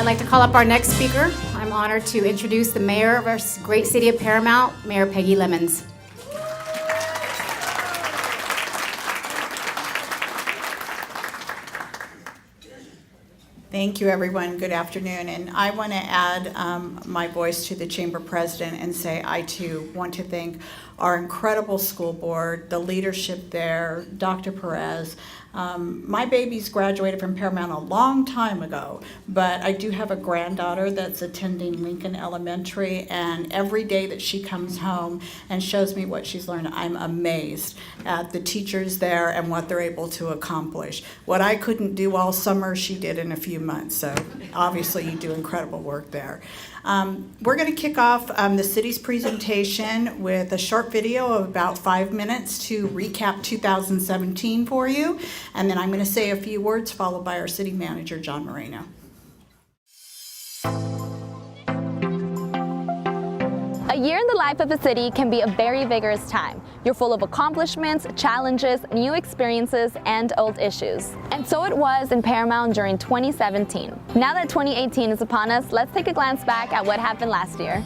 I'd like to call up our next speaker. I'm honored to introduce the mayor of our great city of Paramount, Mayor Peggy Lemons. Thank you, everyone. Good afternoon. And I want to add my voice to the Chamber President and say I, too, want to thank our incredible school board, the leadership there, Dr. Perez. My baby's graduated from Paramount a long time ago, but I do have a granddaughter that's attending Lincoln Elementary, and every day that she comes home and shows me what she's learned, I'm amazed at the teachers there and what they're able to accomplish. What I couldn't do all summer, she did in a few months, so obviously you do incredible work there. We're going to kick off the city's presentation with a short video of about 5 minutes to recap 2017 for you, and then I'm going to say a few words followed by our city manager, John Moreno. A year in the life of a city can be a very vigorous time. You're full of accomplishments, challenges, new experiences, and old issues. And so it was in Paramount during 2017. Now that 2018 is upon us, let's take a glance back at what happened last year.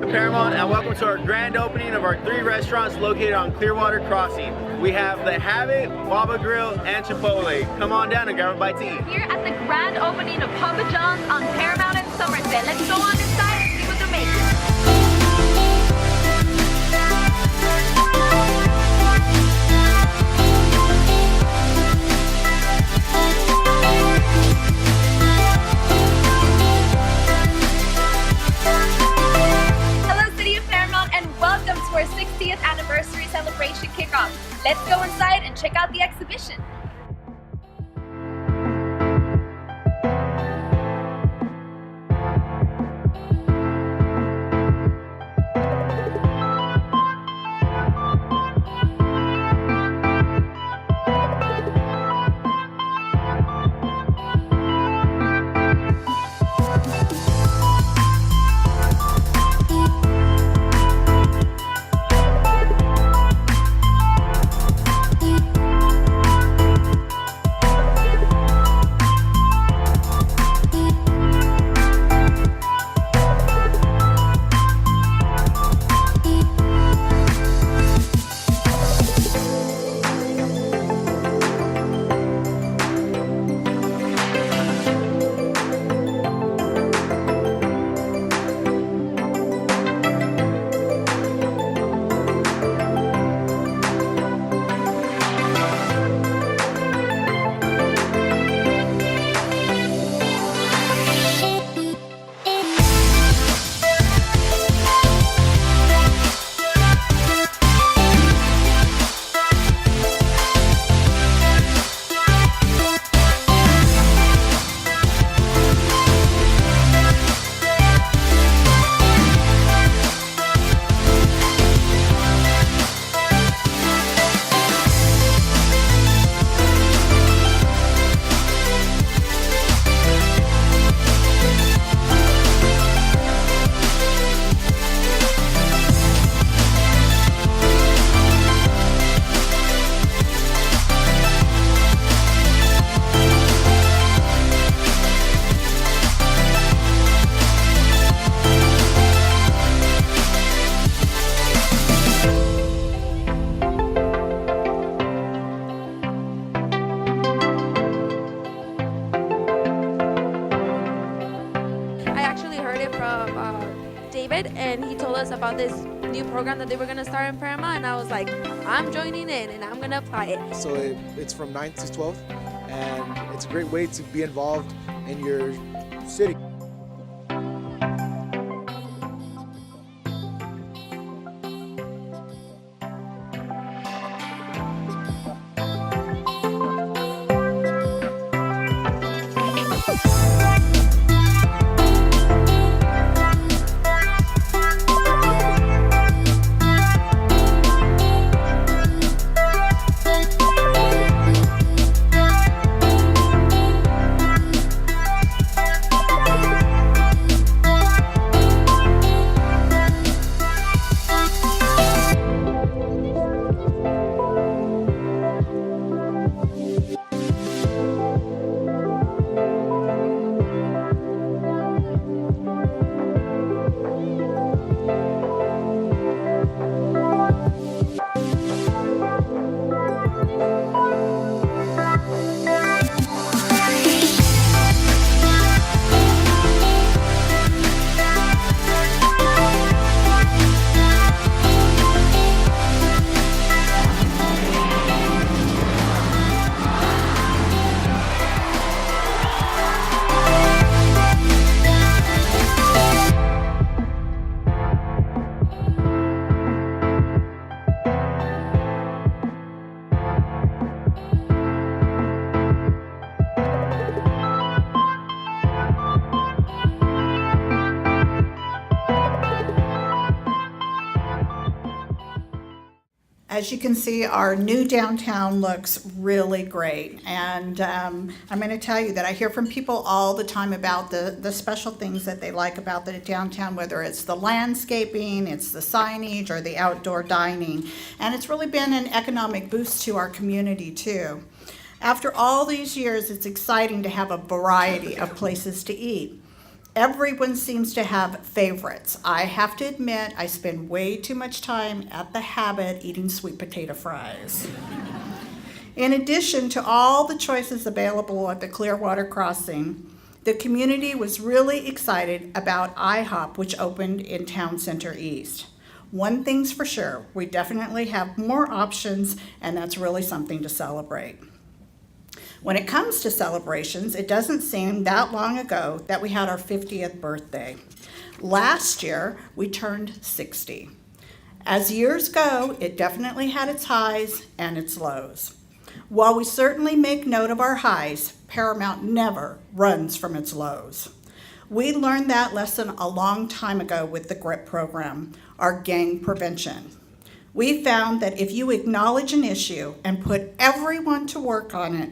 Paramount, and welcome to our grand opening of our 3 restaurants located on Clearwater Crossing. We have the Habit, Waba Grill, and Chipotle. Come on down and grab a bite to eat. Here at the grand opening of Papa John's on Paramount and Somerset. Let's go on inside and see what they're making. To our 60th anniversary celebration kickoff. Let's go inside and check out the exhibition. And he told us about this new program that they were going to start in Paramount, and I was like, I'm joining in and I'm going to apply it. So it's from 9th to 12th, and it's a great way to be involved in your city. as you can see, our new downtown looks really great. And I'm going to tell you that I hear from people all the time about the special things that they like about the downtown, whether it's the landscaping, it's the signage, or the outdoor dining. And it's really been an economic boost to our community, too. After all these years, it's exciting to have a variety of places to eat. Everyone seems to have favorites. I have to admit, I spend way too much time at the Habit eating sweet potato fries. In addition to all the choices available at the Clearwater Crossing, the community was really excited about IHOP, which opened in Town Center East. One thing's for sure, we definitely have more options, and that's really something to celebrate. When it comes to celebrations, it doesn't seem that long ago that we had our 50th birthday. Last year, we turned 60. As years go, it definitely had its highs and its lows. While we certainly make note of our highs, Paramount never runs from its lows. We learned that lesson a long time ago with the GRIP program, our gang prevention. We found that if you acknowledge an issue and put everyone to work on it,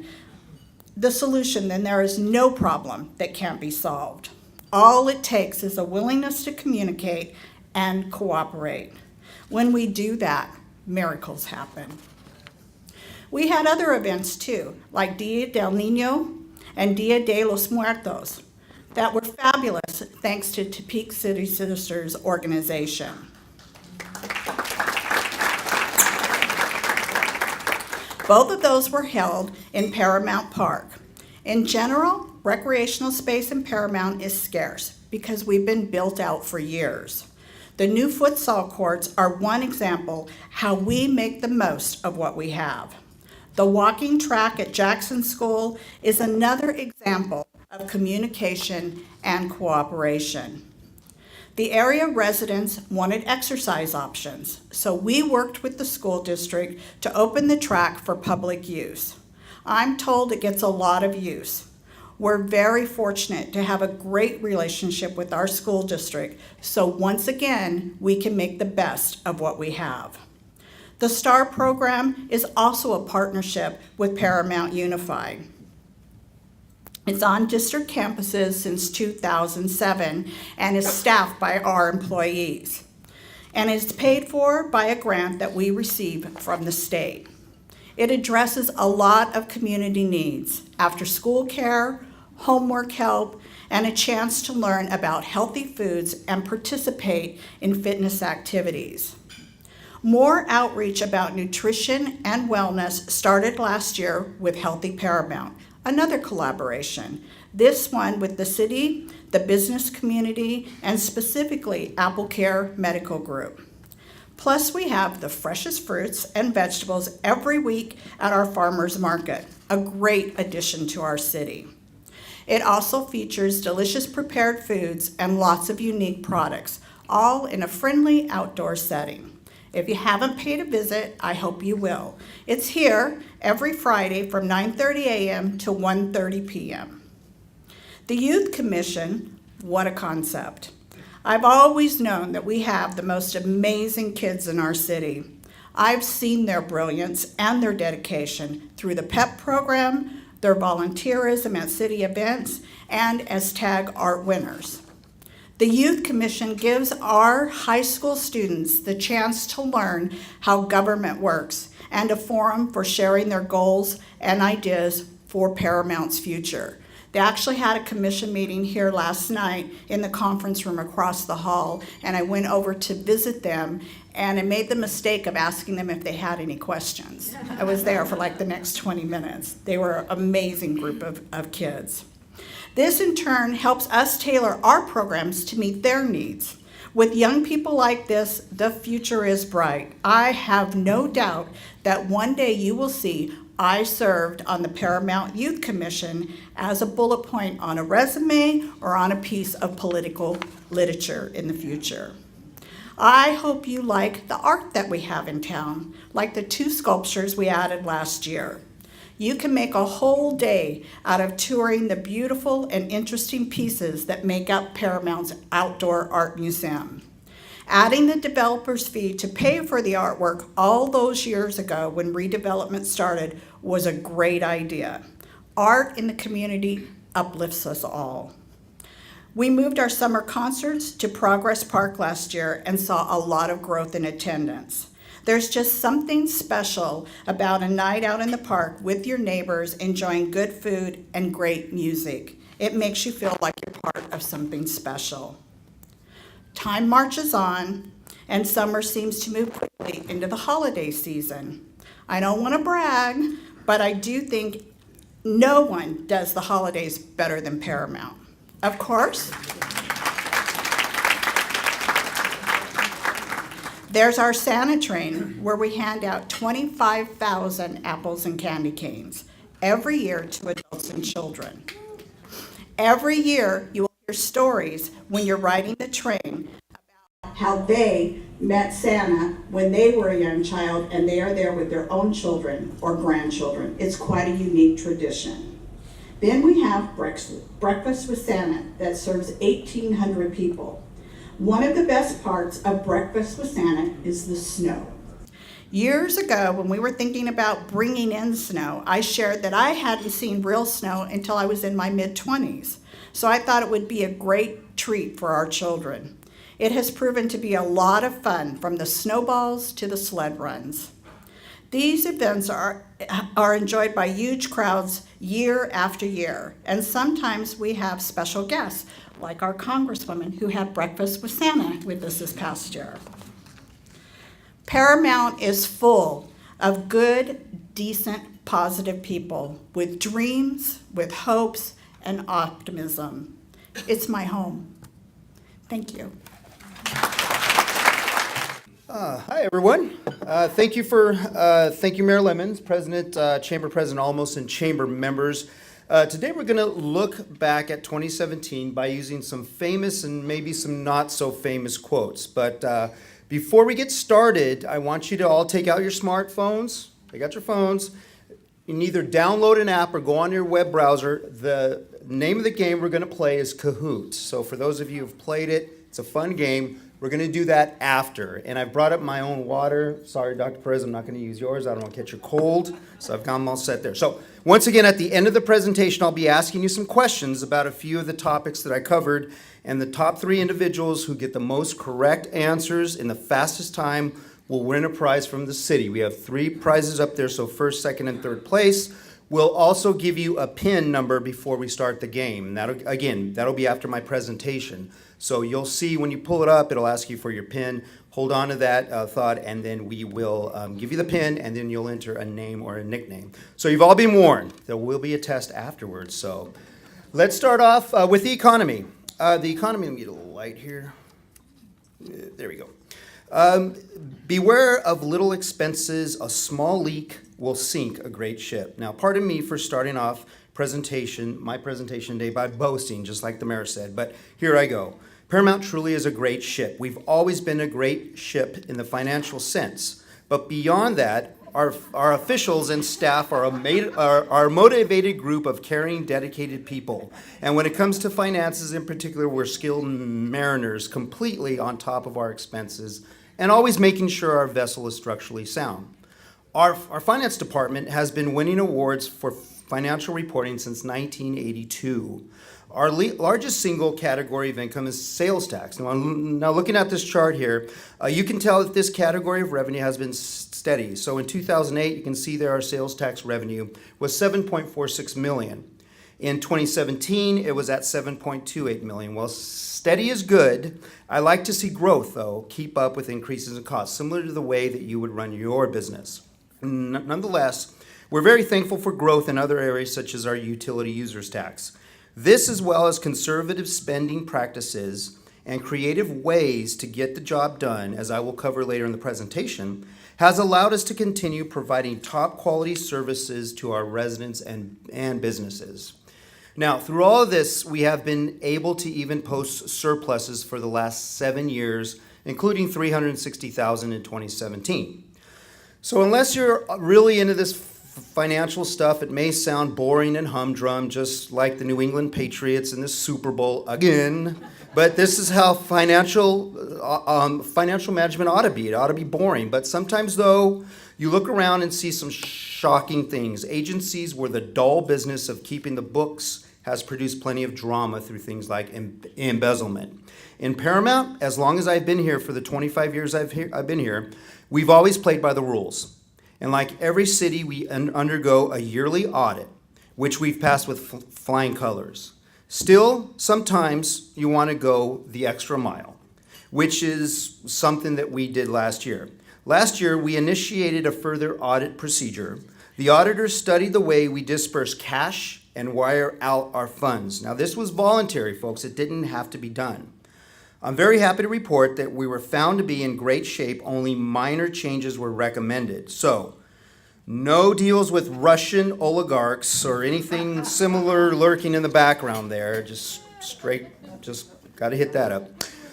the solution, then there is no problem that can't be solved. All it takes is a willingness to communicate and cooperate. When we do that, miracles happen. We had other events too, like Dia del Niño and Dia de los Muertos, that were fabulous thanks to Topeka City Sisters organization. Both of those were held in Paramount Park. In general, recreational space in Paramount is scarce because we've been built out for years. The new futsal courts are one example how we make the most of what we have. The walking track at Jackson School is another example of communication and cooperation. The area residents wanted exercise options, so we worked with the school district to open the track for public use. I'm told it gets a lot of use. We're very fortunate to have a great relationship with our school district, so once again, we can make the best of what we have. The STAR program is also a partnership with Paramount Unified. It's on district campuses since 2007 and is staffed by our employees. And it's paid for by a grant that we receive from the state. It addresses a lot of community needs: after-school care, homework help, and a chance to learn about healthy foods and participate in fitness activities. More outreach about nutrition and wellness started last year with Healthy Paramount, another collaboration, this one with the city, the business community, and specifically AppleCare Medical Group. Plus, we have the freshest fruits and vegetables every week at our farmers market, a great addition to our city. It also features delicious prepared foods and lots of unique products, all in a friendly outdoor setting. If you haven't paid a visit, I hope you will. It's here every Friday from 9:30 a.m. to 1:30 p.m. The Youth Commission, what a concept. I've always known that we have the most amazing kids in our city. I've seen their brilliance and their dedication through the PEP program, their volunteerism at city events, and as TAG Art winners. The Youth Commission gives our high school students the chance to learn how government works and a forum for sharing their goals and ideas for Paramount's future. They actually had a commission meeting here last night in the conference room across the hall, and I went over to visit them, and I made the mistake of asking them if they had any questions. I was there for like the next 20 minutes. They were an amazing group of kids. This in turn helps us tailor our programs to meet their needs. With young people like this, the future is bright. I have no doubt that one day you will see I served on the Paramount Youth Commission as a bullet point on a resume or on a piece of political literature in the future. I hope you like the art that we have in town, like the 2 sculptures we added last year. You can make a whole day out of touring the beautiful and interesting pieces that make up Paramount's Outdoor Art Museum. Adding the developer's fee to pay for the artwork all those years ago when redevelopment started was a great idea. Art in the community uplifts us all. We moved our summer concerts to Progress Park last year and saw a lot of growth in attendance. There's just something special about a night out in the park with your neighbors enjoying good food and great music. It makes you feel like you're part of something special. Time marches on, and summer seems to move quickly into the holiday season. I don't want to brag, but I do think no one does the holidays better than Paramount. Of course, there's our Santa train, where we hand out 25,000 apples and candy canes every year to adults and children. Every year, you will hear stories when you're riding the train about how they met Santa when they were a young child and they are there with their own children or grandchildren. It's quite a unique tradition. Then we have Breakfast with Santa that serves 1,800 people. One of the best parts of Breakfast with Santa is the snow. Years ago, when we were thinking about bringing in snow, I shared that I hadn't seen real snow until I was in my mid-20s. So I thought it would be a great treat for our children. It has proven to be a lot of fun, from the snowballs to the sled runs. These events are enjoyed by huge crowds year after year, and sometimes we have special guests, like our Congresswoman who had Breakfast with Santa with us this past year. Paramount is full of good, decent, positive people with dreams, with hopes, and optimism. It's my home. Thank you. Hi, everyone. Thank you, Mayor Lemons, President, Chamber President Almost, and Chamber members. Today we're going to look back at 2017 by using some famous and maybe some not so famous quotes. But before we get started, I want you to all take out your smartphones. Take out your phones. You can either download an app or go on your web browser. The name of the game we're going to play is Kahoot. So for those of you who've played it, it's a fun game. We're going to do that after. And I've brought up my own water. Sorry, Dr. Perez, I'm not going to use yours. I don't want to catch your cold. So I've got them all set there. So once again, at the end of the presentation, I'll be asking you some questions about a few of the topics that I covered. And the top 3 individuals who get the most correct answers in the fastest time will win a prize from the city. We have 3 prizes up there, so first, second, and third place. We'll also give you a PIN number before we start the game. That'll be after my presentation. So you'll see when you pull it up, it'll ask you for your PIN. Hold on to that thought, and then we will give you the PIN, and then you'll enter a name or a nickname. So you've all been warned. There will be a test afterwards. So let's start off with the economy. The economy, let me get a little light here. There we go. Beware of little expenses. A small leak will sink a great ship. Now, pardon me for starting off my presentation day by boasting, just like the mayor said, but here I go. Paramount truly is a great ship. We've always been a great ship in the financial sense, but beyond that, our officials and staff are a motivated group of caring, dedicated people. And when it comes to finances in particular, we're skilled mariners, completely on top of our expenses and always making sure our vessel is structurally sound. Our finance department has been winning awards for financial reporting since 1982. Our largest single category of income is sales tax. Now looking at this chart here, you can tell that this category of revenue has been steady. So in 2008, you can see there our sales tax revenue was $7.46 million. In 2017, it was at $7.28 million. Well, steady is good. I like to see growth, though, keep up with increases in costs, similar to the way that you would run your business. Nonetheless, we're very thankful for growth in other areas such as our utility users tax. This, as well as conservative spending practices and creative ways to get the job done, as I will cover later in the presentation, has allowed us to continue providing top quality services to our residents and businesses. Now, through all of this, we have been able to even post surpluses for the last 7 years, including $360,000 in 2017. So unless you're really into this financial stuff, it may sound boring and humdrum, just like the New England Patriots in the Super Bowl again. But this is how financial management ought to be. It ought to be boring. But sometimes, though, you look around and see some shocking things. Agencies where the dull business of keeping the books has produced plenty of drama through things like embezzlement. In Paramount, as long as I've been here, for the 25 years I've been here, we've always played by the rules. And like every city, we undergo a yearly audit, which we've passed with flying colors. Still, sometimes you want to go the extra mile, which is something that we did last year. Last year, we initiated a further audit procedure. The auditors studied the way we disperse cash and wire out our funds. Now, this was voluntary, folks. It didn't have to be done. I'm very happy to report that we were found to be in great shape. Only minor changes were recommended. So, no deals with Russian oligarchs or anything similar lurking in the background there. Just got to hit that up.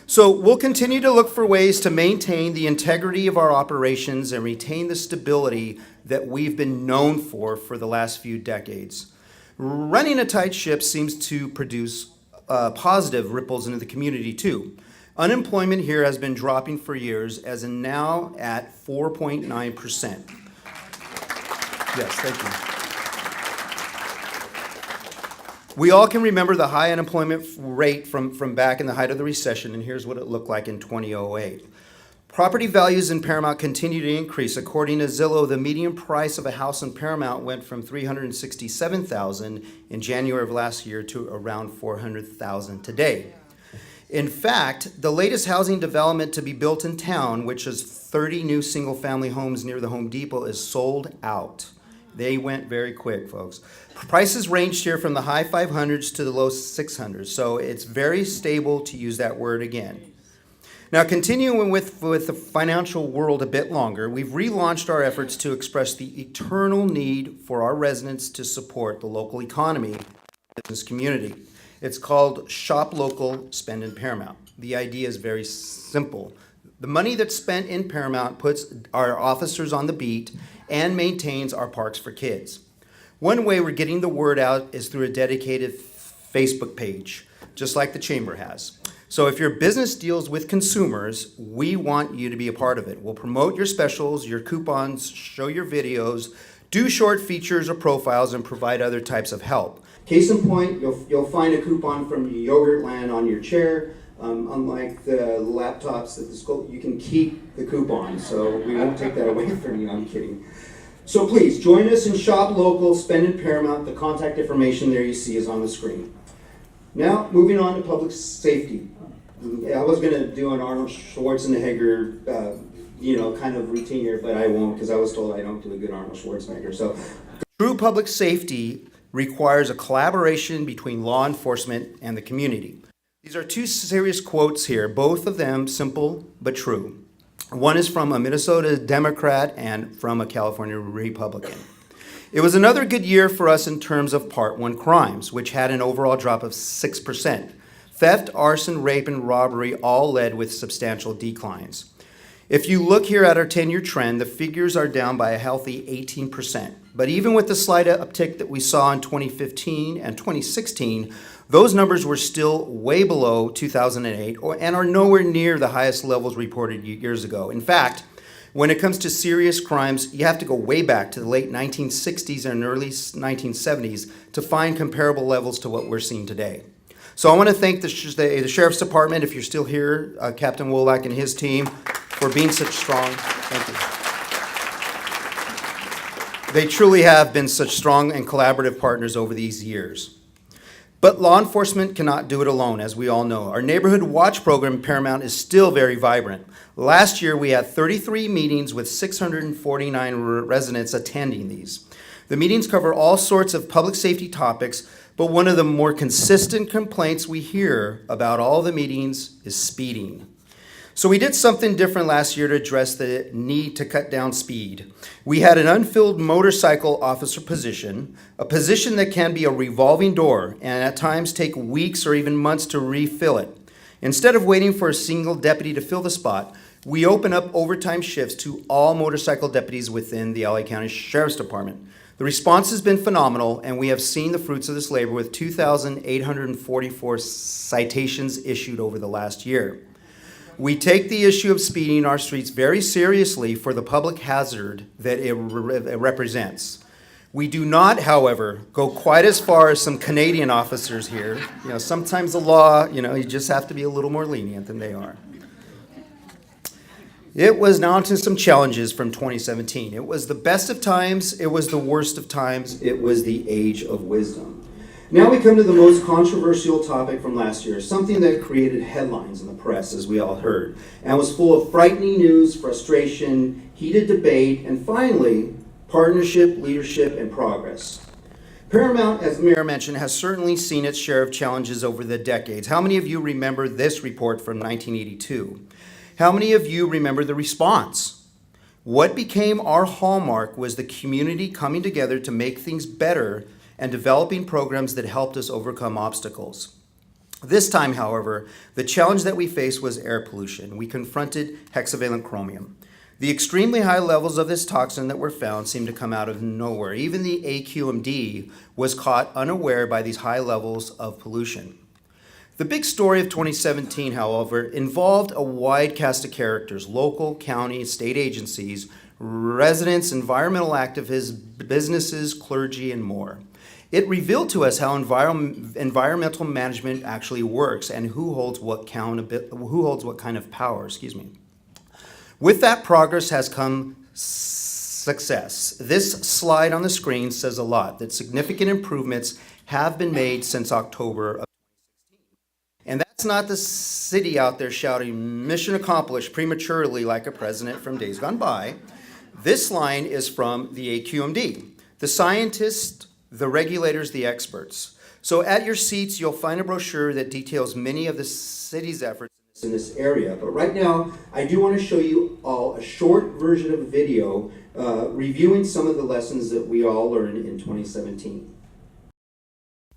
So we'll continue to look for ways to maintain the integrity of our operations and retain the stability that we've been known for the last few decades. Running a tight ship seems to produce positive ripples into the community too. Unemployment here has been dropping for years, as in now at 4.9%. Yes, thank you. We all can remember the high unemployment rate from back in the height of the recession, and here's what it looked like in 2008. Property values in Paramount continue to increase. According to Zillow, the median price of a house in Paramount went from $367,000 in January of last year to around $400,000 today. In fact, the latest housing development to be built in town, which is 30 new single-family homes near the Home Depot, is sold out. They went very quick, folks. Prices ranged here from the high 500s to the low 600s, so it's very stable, to use that word again. Now, continuing with the financial world a bit longer, we've relaunched our efforts to express the eternal need for our residents to support the local economy and business community. It's called Shop Local, Spend in Paramount. The idea is very simple. The money that's spent in Paramount puts our officers on the beat and maintains our parks for kids. One way we're getting the word out is through a dedicated Facebook page, just like the Chamber has. So if your business deals with consumers, we want you to be a part of it. We'll promote your specials, your coupons, show your videos, do short features or profiles, and provide other types of help. Case in point, you'll find a coupon from Yogurtland on your chair. Unlike the laptops at the school, you can keep the coupon, so we won't take that away from you. I'm kidding. So please, join us in Shop Local, Spend in Paramount. The contact information there you see is on the screen. Now, moving on to public safety. I was going to do an Arnold Schwarzenegger, kind of routine here, but I won't, because I was told I don't do a good Arnold Schwarzenegger. So, true public safety requires a collaboration between law enforcement and the community. These are two serious quotes here, both of them simple but true. One is from a Minnesota Democrat and from a California Republican. It was another good year for us in terms of Part 1 crimes, which had an overall drop of 6%. Theft, arson, rape, and robbery all led with substantial declines. If you look here at our 10-year trend, the figures are down by a healthy 18%. But even with the slight uptick that we saw in 2015 and 2016, those numbers were still way below 2008 and are nowhere near the highest levels reported years ago. In fact, when it comes to serious crimes, you have to go way back to the late 1960s and early 1970s to find comparable levels to what we're seeing today. So I want to thank the Sheriff's Department, if you're still here, Captain Wolak and his team, for being such strong. Thank you. They truly have been such strong and collaborative partners over these years. But law enforcement cannot do it alone, as we all know. Our Neighborhood Watch program in Paramount is still very vibrant. Last year, we had 33 meetings with 649 residents attending these. The meetings cover all sorts of public safety topics, but one of the more consistent complaints we hear about all the meetings is speeding. So we did something different last year to address the need to cut down speed. We had an unfilled motorcycle officer position, a position that can be a revolving door and at times take weeks or even months to refill it. Instead of waiting for a single deputy to fill the spot, we open up overtime shifts to all motorcycle deputies within the LA County Sheriff's Department. The response has been phenomenal, and we have seen the fruits of this labor with 2,844 citations issued over the last year. We take the issue of speeding in our streets very seriously for the public hazard that it represents. We do not, however, go quite as far as some Canadian officers here. Sometimes the law, you just have to be a little more lenient than they are. It was now to some challenges from 2017. It was the best of times, it was the worst of times, it was the age of wisdom. Now we come to the most controversial topic from last year, something that created headlines in the press, as we all heard, and was full of frightening news, frustration, heated debate, and finally, partnership, leadership, and progress. Paramount, as the mayor mentioned, has certainly seen its share of challenges over the decades. How many of you remember this report from 1982? How many of you remember the response? What became our hallmark was the community coming together to make things better and developing programs that helped us overcome obstacles. This time, however, the challenge that we faced was air pollution. We confronted hexavalent chromium. The extremely high levels of this toxin that were found seemed to come out of nowhere. Even the AQMD was caught unaware by these high levels of pollution. The big story of 2017, however, involved a wide cast of characters: local, county, state agencies, residents, environmental activists, businesses, clergy, and more. It revealed to us how environmental management actually works and who holds what kind of power. With that progress has come success. This slide on the screen says a lot, that significant improvements have been made since October. And that's not the city out there shouting mission accomplished prematurely like a president from days gone by. This line is from the AQMD, the scientists, the regulators, the experts. So at your seats, you'll find a brochure that details many of the city's efforts in this area. But right now, I do want to show you all a short version of a video reviewing some of the lessons that we all learned in 2017.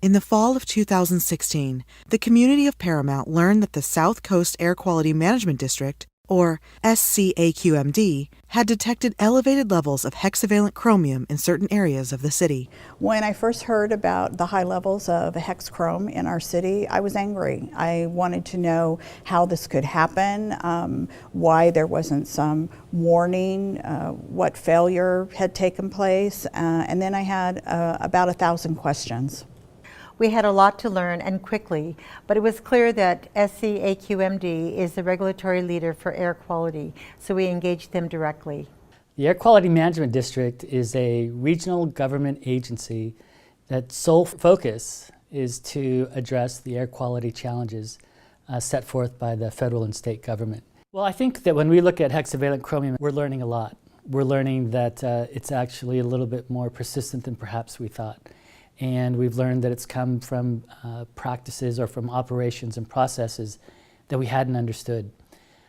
In the fall of 2016, the community of Paramount learned that the South Coast Air Quality Management District, or SCAQMD, had detected elevated levels of hexavalent chromium in certain areas of the city. When I first heard about the high levels of hex chrome in our city, I was angry. I wanted to know how this could happen, why there wasn't some warning, what failure had taken place, and then I had about 1,000 questions. We had a lot to learn, and quickly, but it was clear that SCAQMD is the regulatory leader for air quality, so we engaged them directly. The Air Quality Management District is a regional government agency that's sole focus is to address the air quality challenges set forth by the federal and state government. Well, I think that when we look at hexavalent chromium, we're learning a lot. We're learning that it's actually a little bit more persistent than perhaps we thought. And we've learned that it's come from practices or from operations and processes that we hadn't understood.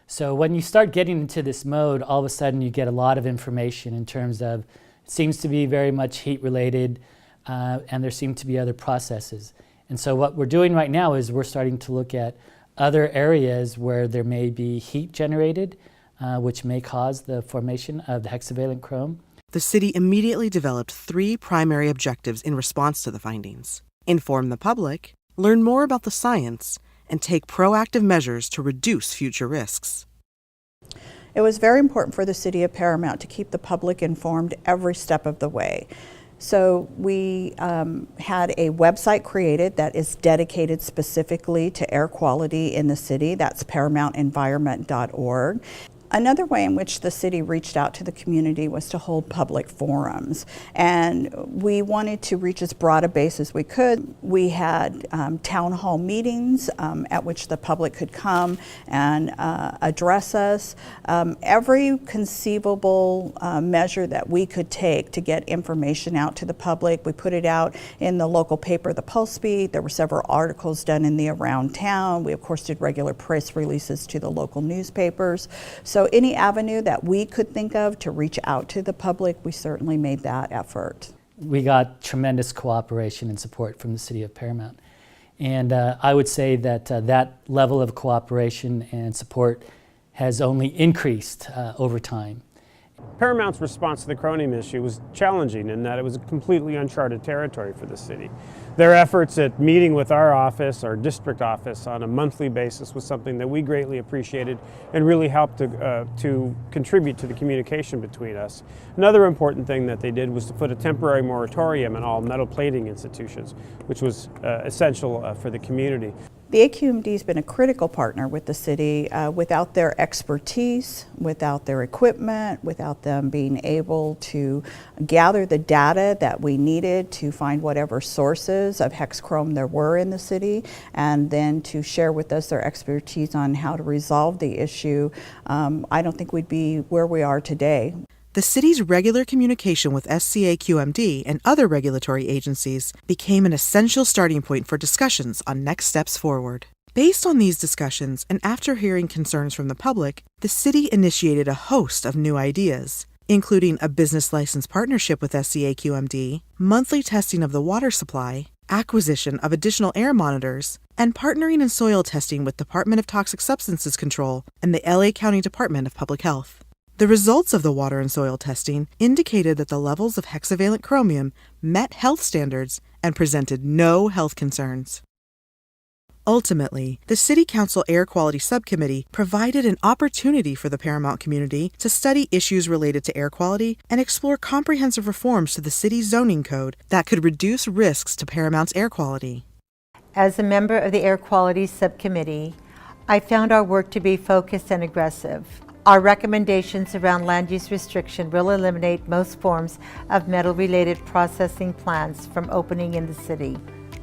So when you start getting into this mode, all of a sudden you get a lot of information in terms of, it seems to be very much heat related, and there seem to be other processes. And so what we're doing right now is we're starting to look at other areas where there may be heat generated, which may cause the formation of the hexavalent chrome. The city immediately developed 3 primary objectives in response to the findings: inform the public, learn more about the science, and take proactive measures to reduce future risks. It was very important for the city of Paramount to keep the public informed every step of the way. So we had a website created that is dedicated specifically to air quality in the city. That's ParamountEnvironment.org. Another way in which the city reached out to the community was to hold public forums, and we wanted to reach as broad a base as we could. We had town hall meetings at which the public could come and address us. Every conceivable measure that we could take to get information out to the public, we put it out in the local paper, the Pulse Beat. There were several articles done in the Around Town. We of course did regular press releases to the local newspapers. So any avenue that we could think of to reach out to the public, we certainly made that effort. We got tremendous cooperation and support from the city of Paramount. And I would say that that level of cooperation and support has only increased over time. Paramount's response to the chromium issue was challenging in that it was completely uncharted territory for the city. Their efforts at meeting with our office, our district office, on a monthly basis was something that we greatly appreciated and really helped to contribute to the communication between us. Another important thing that they did was to put a temporary moratorium on all metal plating institutions, which was essential for the community. The AQMD has been a critical partner with the city. Without their expertise, without their equipment, without them being able to gather the data that we needed to find whatever sources of hexchrome there were in the city, and then to share with us their expertise on how to resolve the issue, I don't think we'd be where we are today. The city's regular communication with SCAQMD and other regulatory agencies became an essential starting point for discussions on next steps forward. Based on these discussions, and after hearing concerns from the public, the city initiated a host of new ideas, including a business license partnership with SCAQMD, monthly testing of the water supply, acquisition of additional air monitors, and partnering in soil testing with Department of Toxic Substances Control and the LA County Department of Public Health. The results of the water and soil testing indicated that the levels of hexavalent chromium met health standards and presented no health concerns. Ultimately, the City Council Air Quality Subcommittee provided an opportunity for the Paramount community to study issues related to air quality and explore comprehensive reforms to the city's zoning code that could reduce risks to Paramount's air quality. As a member of the Air Quality Subcommittee, I found our work to be focused and aggressive. Our recommendations around land use restriction will eliminate most forms of metal-related processing plants from opening in the city.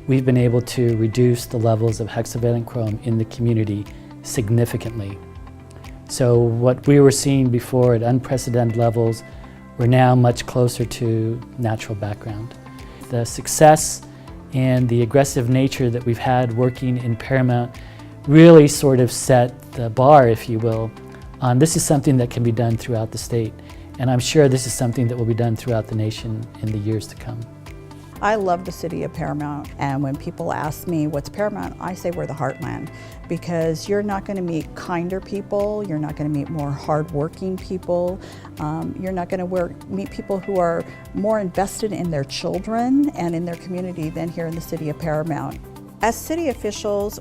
We've been able to reduce the levels of hexavalent chrome in the community significantly. So what we were seeing before at unprecedented levels, we're now much closer to natural background. The success and the aggressive nature that we've had working in Paramount really sort of set the bar, if you will. This is something that can be done throughout the state, and I'm sure this is something that will be done throughout the nation in the years to come. I love the city of Paramount, and when people ask me what's Paramount, I say we're the heartland, because you're not going to meet kinder people, you're not going to meet more hardworking people, you're not going to meet people who are more invested in their children and in their community than here in the city of Paramount. As city officials,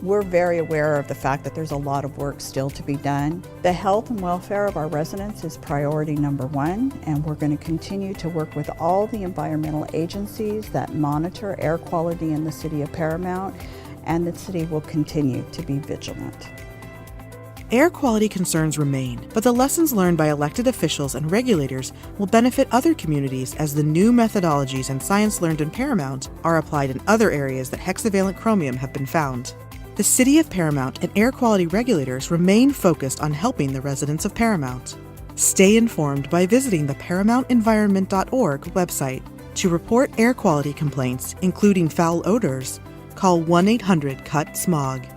we're very aware of the fact that there's a lot of work still to be done. The health and welfare of our residents is priority number one, and we're going to continue to work with all the environmental agencies that monitor air quality in the city of Paramount, and the city will continue to be vigilant. Air quality concerns remain, but the lessons learned by elected officials and regulators will benefit other communities as the new methodologies and science learned in Paramount are applied in other areas that hexavalent chromium have been found. The City of Paramount and air quality regulators remain focused on helping the residents of Paramount. Stay informed by visiting the ParamountEnvironment.org website. To report air quality complaints, including foul odors, call 1-800-CUT-SMOG.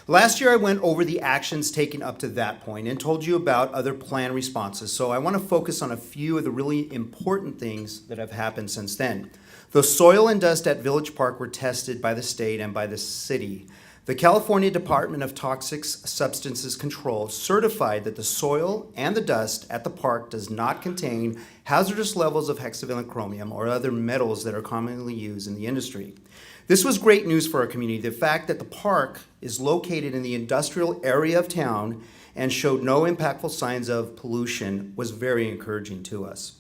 Last year I went over the actions taken up to that point and told you about other planned responses, so I want to focus on a few of the really important things that have happened since then. The soil and dust at Village Park were tested by the state and by the city. The California Department of Toxic Substances Control certified that the soil and the dust at the park does not contain hazardous levels of hexavalent chromium or other metals that are commonly used in the industry. This was great news for our community. The fact that the park is located in the industrial area of town and showed no impactful signs of pollution was very encouraging to us.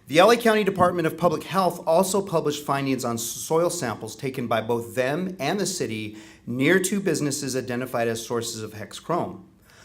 The LA County Department of Public Health also published findings on soil samples taken by both them and the city near two businesses identified as sources of hexchrome.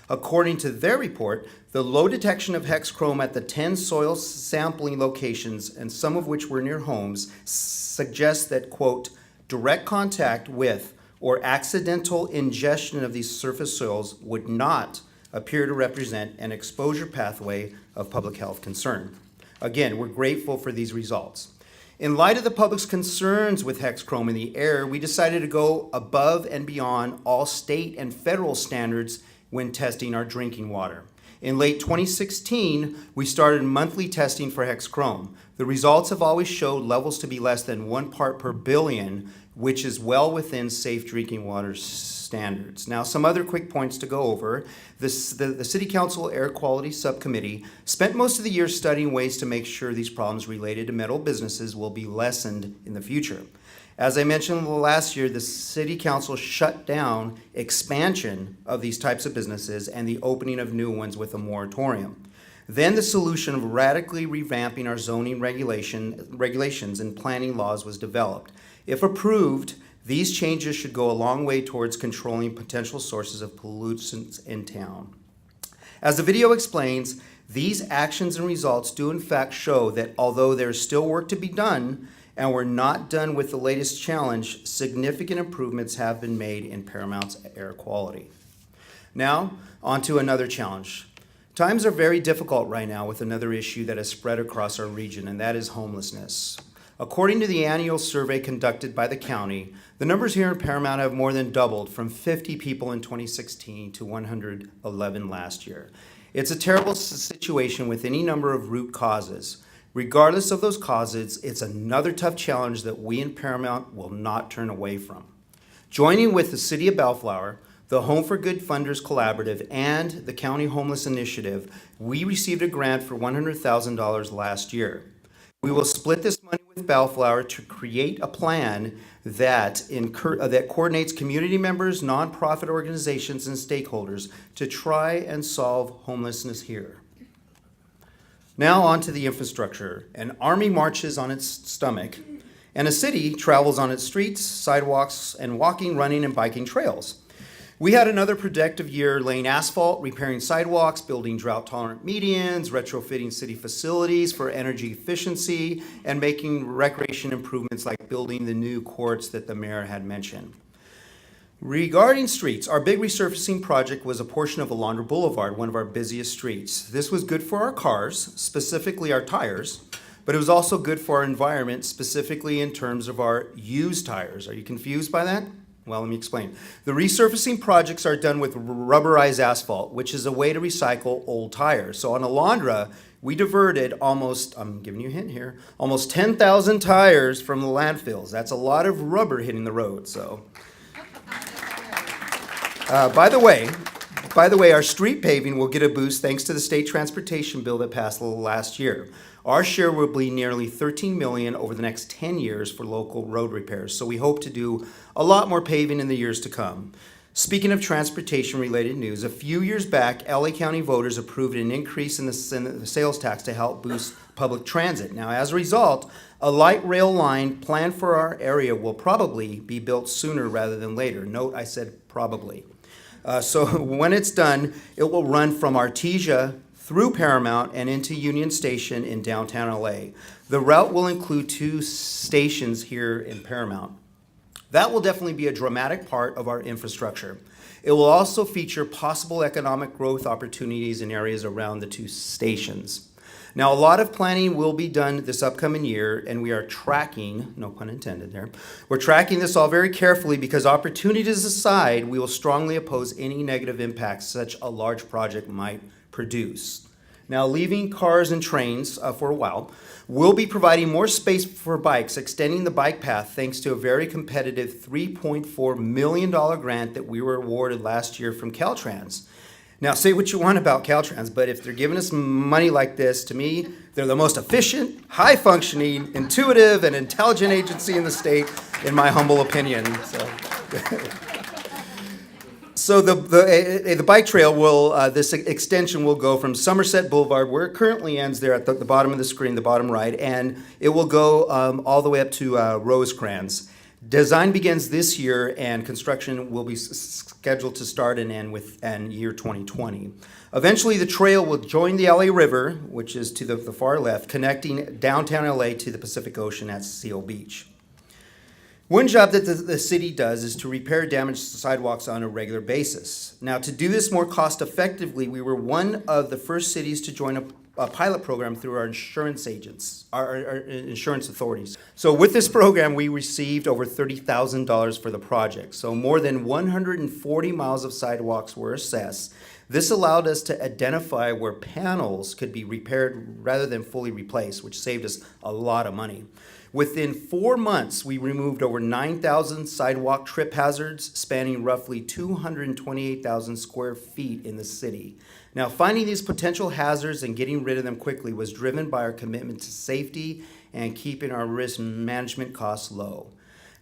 According to their report, the low detection of hexchrome at the 10 soil sampling locations, and some of which were near homes, suggests that, quote, direct contact with or accidental ingestion of these surface soils would not appear to represent an exposure pathway of public health concern. Again, we're grateful for these results. In light of the public's concerns with hexchrome in the air, we decided to go above and beyond all state and federal standards when testing our drinking water. In late 2016, we started monthly testing for hexchrome. The results have always showed levels to be less than 1 part per billion which is well within safe drinking water standards. Now, some other quick points to go over. The City Council Air Quality Subcommittee spent most of the year studying ways to make sure these problems related to metal businesses will be lessened in the future. As I mentioned last year, the City Council shut down expansion of these types of businesses and the opening of new ones with a moratorium. Then the solution of radically revamping our zoning regulations and planning laws was developed. If approved, these changes should go a long way towards controlling potential sources of pollutants in town. As the video explains, these actions and results do in fact show that although there's still work to be done, and we're not done with the latest challenge, significant improvements have been made in Paramount's air quality. Now, on to another challenge. Times are very difficult right now with another issue that has spread across our region, and that is homelessness. According to the annual survey conducted by the county, the numbers here in Paramount have more than doubled from 50 people in 2016 to 111 last year. It's a terrible situation with any number of root causes. Regardless of those causes, it's another tough challenge that we in Paramount will not turn away from. Joining with the City of Bellflower, the Home for Good Funders Collaborative, and the County Homeless Initiative, we received a grant for $100,000 last year. We will split this money with Bellflower to create a plan that coordinates community members, nonprofit organizations, and stakeholders to try and solve homelessness here. Now on to the infrastructure. An army marches on its stomach, and a city travels on its streets, sidewalks, and walking, running, and biking trails. We had another productive year laying asphalt, repairing sidewalks, building drought-tolerant medians, retrofitting city facilities for energy efficiency, and making recreation improvements like building the new courts that the mayor had mentioned. Regarding streets, our big resurfacing project was a portion of Alondra Boulevard, one of our busiest streets. This was good for our cars, specifically our tires, but it was also good for our environment, specifically in terms of our used tires. Are you confused by that? Well, let me explain. The resurfacing projects are done with rubberized asphalt, which is a way to recycle old tires. So on Alondra, we diverted almost, I'm giving you a hint here, almost 10,000 tires from the landfills. That's a lot of rubber hitting the road, so. By the way, our street paving will get a boost thanks to the state transportation bill that passed last year. Our share will be nearly $13 million over the next 10 years for local road repairs, so we hope to do a lot more paving in the years to come. Speaking of transportation-related news, a few years back, LA County voters approved an increase in the sales tax to help boost public transit. Now, as a result, a light rail line planned for our area will probably be built sooner rather than later. Note, I said probably. So when it's done, it will run from Artesia through Paramount and into Union Station in downtown LA. The route will include 2 stations here in Paramount. That will definitely be a dramatic part of our infrastructure. It will also feature possible economic growth opportunities in areas around the 2 stations. Now, a lot of planning will be done this upcoming year, and we are tracking, no pun intended there, we're tracking this all very carefully because opportunities aside, we will strongly oppose any negative impacts such a large project might produce. Now, leaving cars and trains for a while, we'll be providing more space for bikes, extending the bike path thanks to a very competitive $3.4 million grant that we were awarded last year from Caltrans. Now, say what you want about Caltrans, but if they're giving us money like this, to me, they're the most efficient, high-functioning, intuitive, and intelligent agency in the state, in my humble opinion. So the bike trail will, this extension will go from Somerset Boulevard, where it currently ends there at the bottom of the screen, the bottom right, and it will go all the way up to Rosecrans. Design begins this year, and construction will be scheduled to start and end in year 2020. Eventually, the trail will join the LA River, which is to the far left, connecting downtown LA to the Pacific Ocean at Seal Beach. One job that the city does is to repair damaged sidewalks on a regular basis. Now, to do this more cost effectively, we were one of the first cities to join a pilot program through our insurance agents, our insurance authorities. So with this program, we received over $30,000 for the project. So more than 140 miles of sidewalks were assessed. This allowed us to identify where panels could be repaired rather than fully replaced, which saved us a lot of money. Within 4 months, we removed over 9,000 sidewalk trip hazards, spanning roughly 228,000 square feet in the city. Now, finding these potential hazards and getting rid of them quickly was driven by our commitment to safety and keeping our risk management costs low.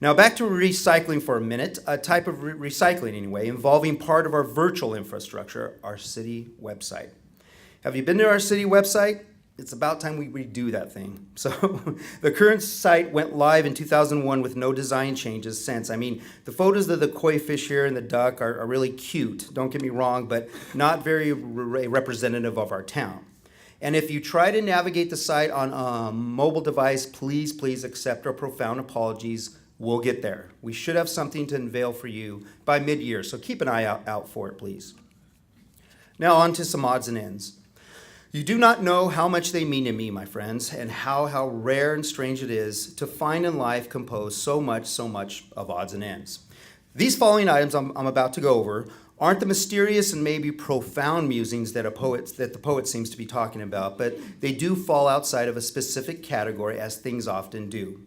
Now, back to recycling for a minute, a type of recycling anyway, involving part of our virtual infrastructure, our city website. Have you been to our city website? It's about time we redo that thing. So the current site went live in 2001 with no design changes since. I mean, the photos of the koi fish here and the duck are really cute, don't get me wrong, but not very representative of our town. And if you try to navigate the site on a mobile device, please accept our profound apologies. We'll get there. We should have something to unveil for you by mid-year, so keep an eye out for it, please. Now on to some odds and ends. You do not know how much they mean to me, my friends, and how rare and strange it is to find in life composed so much of odds and ends. These following items I'm about to go over aren't the mysterious and maybe profound musings that the poet seems to be talking about, but they do fall outside of a specific category, as things often do.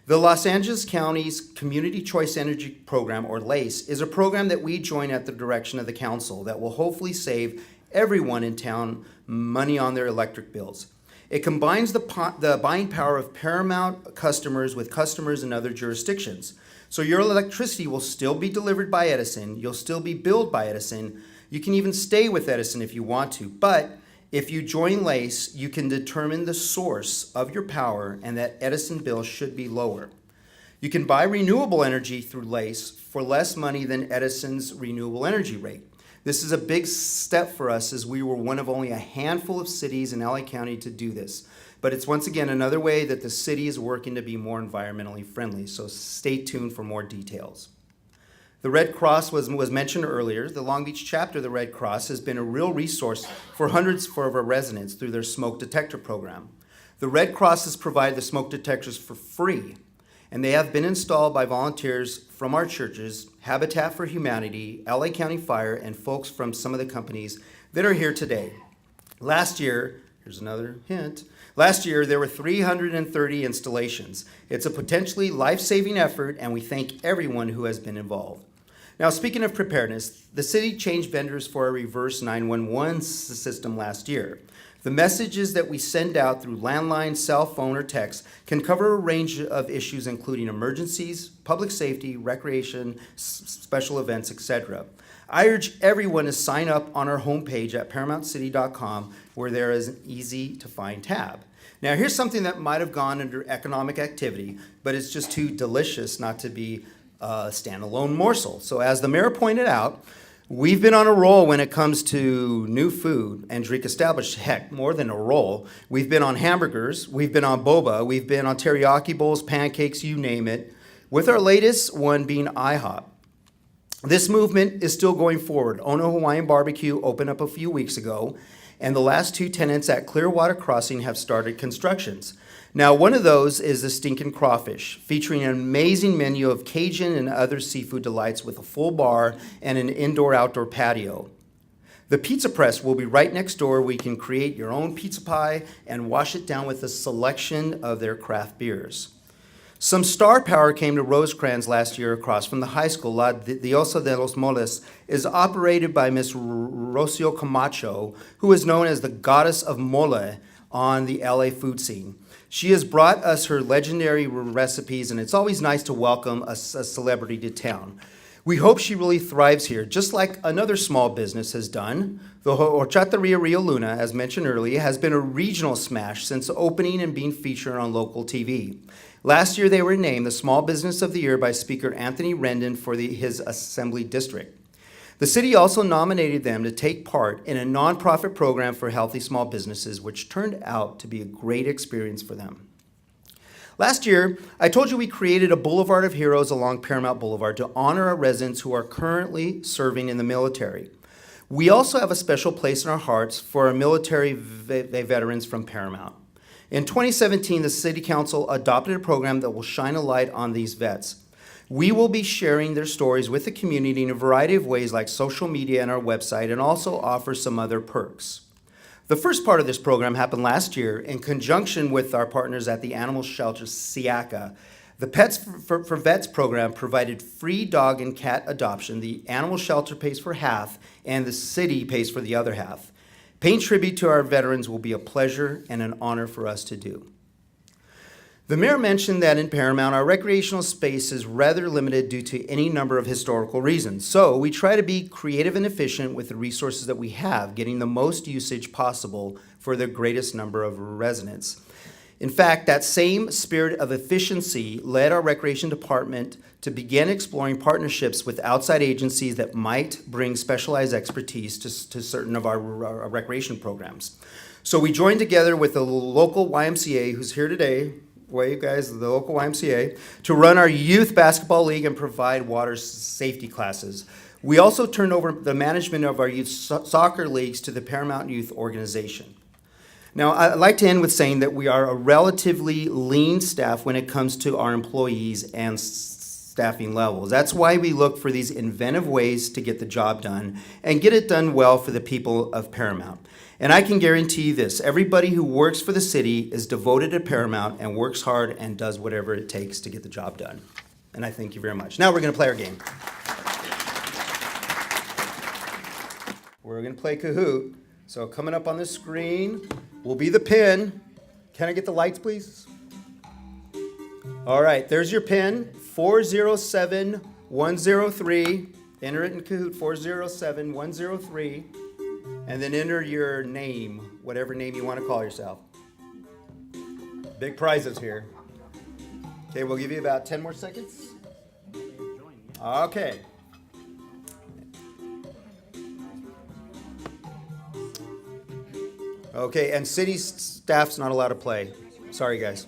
The Los Angeles County's Community Choice Energy Program, or LACE, is a program that we join at the direction of the council that will hopefully save everyone in town money on their electric bills. It combines the buying power of Paramount customers with customers in other jurisdictions. So your electricity will still be delivered by Edison, you'll still be billed by Edison, you can even stay with Edison if you want to, but if you join LACE, you can determine the source of your power and that Edison bill should be lower. You can buy renewable energy through LACE for less money than Edison's renewable energy rate. This is a big step for us, as we were one of only a handful of cities in LA County to do this. But it's once again another way that the city is working to be more environmentally friendly, so stay tuned for more details. The Red Cross was mentioned earlier. The Long Beach chapter of the Red Cross has been a real resource for hundreds of our residents through their smoke detector program. The Red Cross has provided the smoke detectors for free, and they have been installed by volunteers from our churches, Habitat for Humanity, LA County Fire, and folks from some of the companies that are here today. Last year, here's another hint, last year there were 330 installations. It's a potentially life-saving effort, and we thank everyone who has been involved. Now, speaking of preparedness, the city changed vendors for a reverse 911 system last year. The messages that we send out through landline, cell phone, or text can cover a range of issues, including emergencies, public safety, recreation, special events, etc. I urge everyone to sign up on our homepage at ParamountCity.com, where there is an easy-to-find tab. Now, here's something that might have gone under economic activity, but it's just too delicious not to be a standalone morsel. So as the mayor pointed out, we've been on a roll when it comes to new food and drink established. Heck, more than a roll. We've been on hamburgers, we've been on boba, we've been on teriyaki bowls, pancakes, you name it, with our latest one being IHOP. This movement is still going forward. Ono Hawaiian Barbecue opened up a few weeks ago, and the last two tenants at Clearwater Crossing have started constructions. Now, one of those is the Stinkin' Crawfish, featuring an amazing menu of Cajun and other seafood delights with a full bar and an indoor-outdoor patio. The Pizza Press will be right next door, where you can create your own pizza pie and wash it down with a selection of their craft beers. Some star power came to Rosecrans last year across from the high school. La Diosa de los Moles is operated by Miss Rocio Camacho, who is known as the goddess of mole on the LA food scene. She has brought us her legendary recipes, and it's always nice to welcome a celebrity to town. We hope she really thrives here, just like another small business has done. The Horchateria Rio Luna, as mentioned earlier, has been a regional smash since opening and being featured on local TV. Last year, they were named the Small Business of the Year by Speaker Anthony Rendon for his Assembly District. The city also nominated them to take part in a nonprofit program for healthy small businesses, which turned out to be a great experience for them. Last year, I told you we created a Boulevard of Heroes along Paramount Boulevard to honor our residents who are currently serving in the military. We also have a special place in our hearts for our military veterans from Paramount. In 2017, the City Council adopted a program that will shine a light on these vets. We will be sharing their stories with the community in a variety of ways, like social media and our website, and also offer some other perks. The first part of this program happened last year in conjunction with our partners at the animal shelter Siaka. The Pets for Vets program provided free dog and cat adoption. The animal shelter pays for half, and the city pays for the other half. Paying tribute to our veterans will be a pleasure and an honor for us to do. The mayor mentioned that in Paramount, our recreational space is rather limited due to any number of historical reasons. So we try to be creative and efficient with the resources that we have, getting the most usage possible for the greatest number of residents. In fact, that same spirit of efficiency led our recreation department to begin exploring partnerships with outside agencies that might bring specialized expertise to certain of our recreation programs. So we joined together with the local YMCA, who's here today, wave guys, the local YMCA, to run our youth basketball league and provide water safety classes. We also turned over the management of our youth soccer leagues to the Paramount Youth Organization. Now, I'd like to end with saying that we are a relatively lean staff when it comes to our employees and staffing levels. That's why we look for these inventive ways to get the job done and get it done well for the people of Paramount. And I can guarantee you this, everybody who works for the city is devoted to Paramount and works hard and does whatever it takes to get the job done. And I thank you very much. Now we're going to play our game. We're going to play Kahoot. So coming up on the screen will be the pin. Can I get the lights, please? All right, there's your pin, 407103. Enter it in Kahoot, 407103. And then enter your name, whatever name you want to call yourself. Big prizes here. Okay, we'll give you about 10 more seconds. Okay. Okay, and city staff's not allowed to play. Sorry, guys.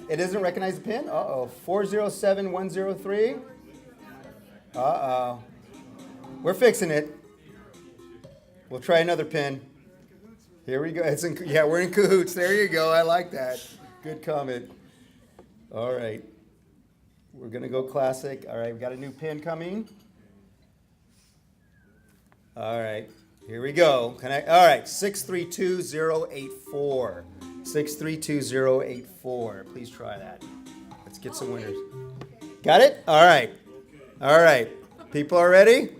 It doesn't recognize the pin? Uh-oh. 407103. Uh-oh. We're fixing it. We'll try another pin. Here we go. Yeah, we're in cahoots. There you go. I like that. Good comment. All right. We're going to go classic. All right, we've got a new pin coming. All right. Here we go. All right, 632084. 632084. Please try that. Let's get some winners. Got it? All right. All right. People are ready?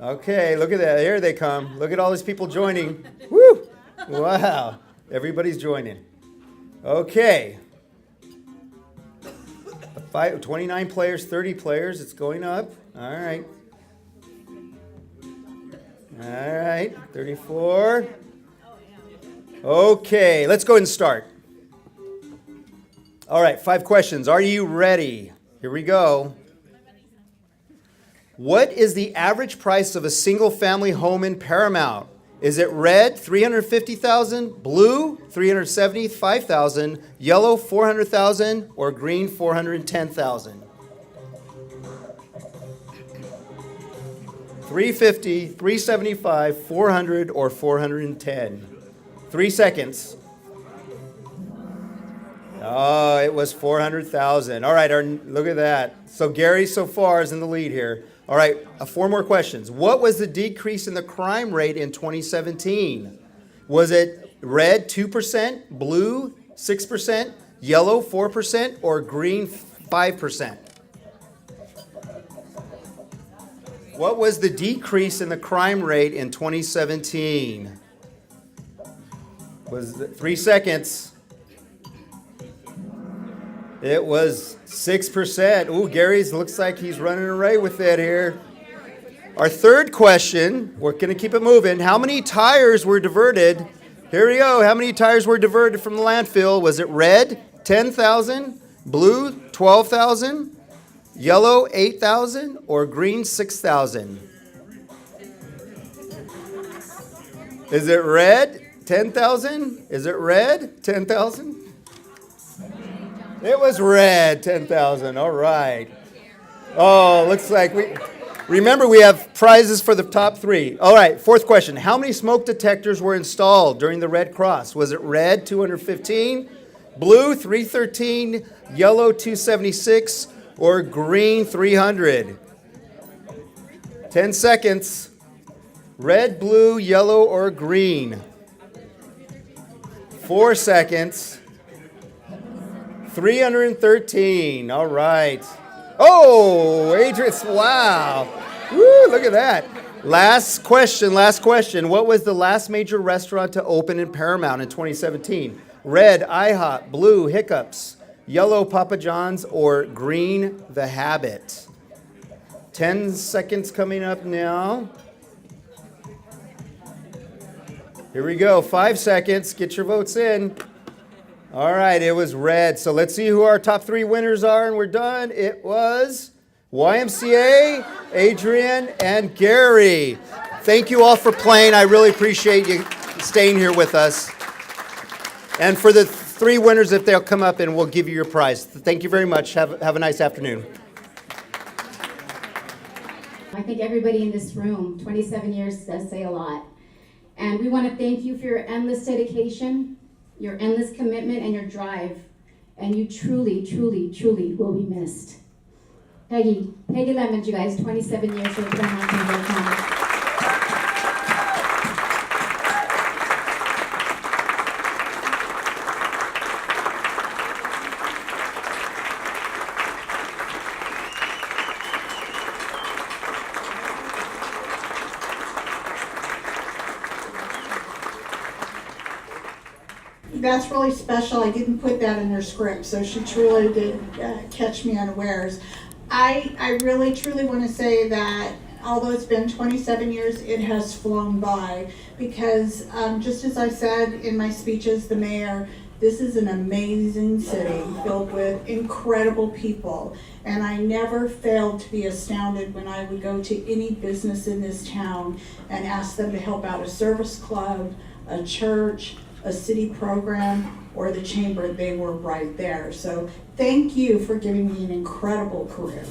Okay, look at that. Here they come. Look at all these people joining. Woo! Wow. Everybody's joining. Okay. 29 players, 30 players. It's going up. All right. All right. 34. Okay, let's go ahead and start. All right, 5 questions. Are you ready? Here we go. What is the average price of a single-family home in Paramount? Is it red, $350,000, blue, $375,000, yellow, $400,000, or green, $410,000? $350,000, $375,000, $400,000, or $410,000? 3 seconds. Oh, it was $400,000. All right, look at that. So Gary so far is in the lead here. All right, 4 more questions. What was the decrease in the crime rate in 2017? Was it red 2%, blue 6%, yellow 4%, or green 5%? What was the decrease in the crime rate in 2017? Was it 3 seconds? It was 6%. Ooh, Gary's looks like he's running away with it here. Our third question, we're going to keep it moving. How many tires were diverted? Here we go. How many tires were diverted from the landfill? Was it red, 10,000, blue, 12,000, yellow, 8,000, or green, 6,000? Is it red, 10,000? Is it red, 10,000? It was red, 10,000. All right. Oh, looks like remember, we have prizes for the top 3. All right, 4th question. How many smoke detectors were installed during the Red Cross? Was it red, 215, blue, 313, yellow, 276, or green, 300? 10 10 seconds. Red, blue, yellow, or green? 4 seconds. 313. All right. Oh, Adrian, wow. Woo, look at that. Last question. What was the last major restaurant to open in Paramount in 2017? Red, IHOP, blue, Hiccups, yellow, Papa John's, or green, The Habit? 10 seconds coming up now. Here we go. 5 seconds. Get your votes in. All right, it was red. So let's see who our top 3 winners are, and we're done. It was YMCA, Adrian, and Gary. Thank you all for playing. I really appreciate you staying here with us. And for the 3 winners, if they'll come up, and we'll give you your prize. Thank you very much. Have a nice afternoon. I think everybody in this room, 27 years does say a lot. And we want to thank you for your endless dedication, your endless commitment, and your drive. And you truly, truly, truly will be missed. Peggy Lemons, you guys, 27 years for Paramount Chamber. That's really special. I didn't put that in her script, so she truly did catch me unawares. I really truly want to say that although it's been 27 years, it has flown by because just as I said in my speech as the mayor, this is an amazing city filled with incredible people, and I never failed to be astounded when I would go to any business in this town and ask them to help out a service club, a church, a city program, or the chamber. They were right there. So thank you for giving me an incredible career.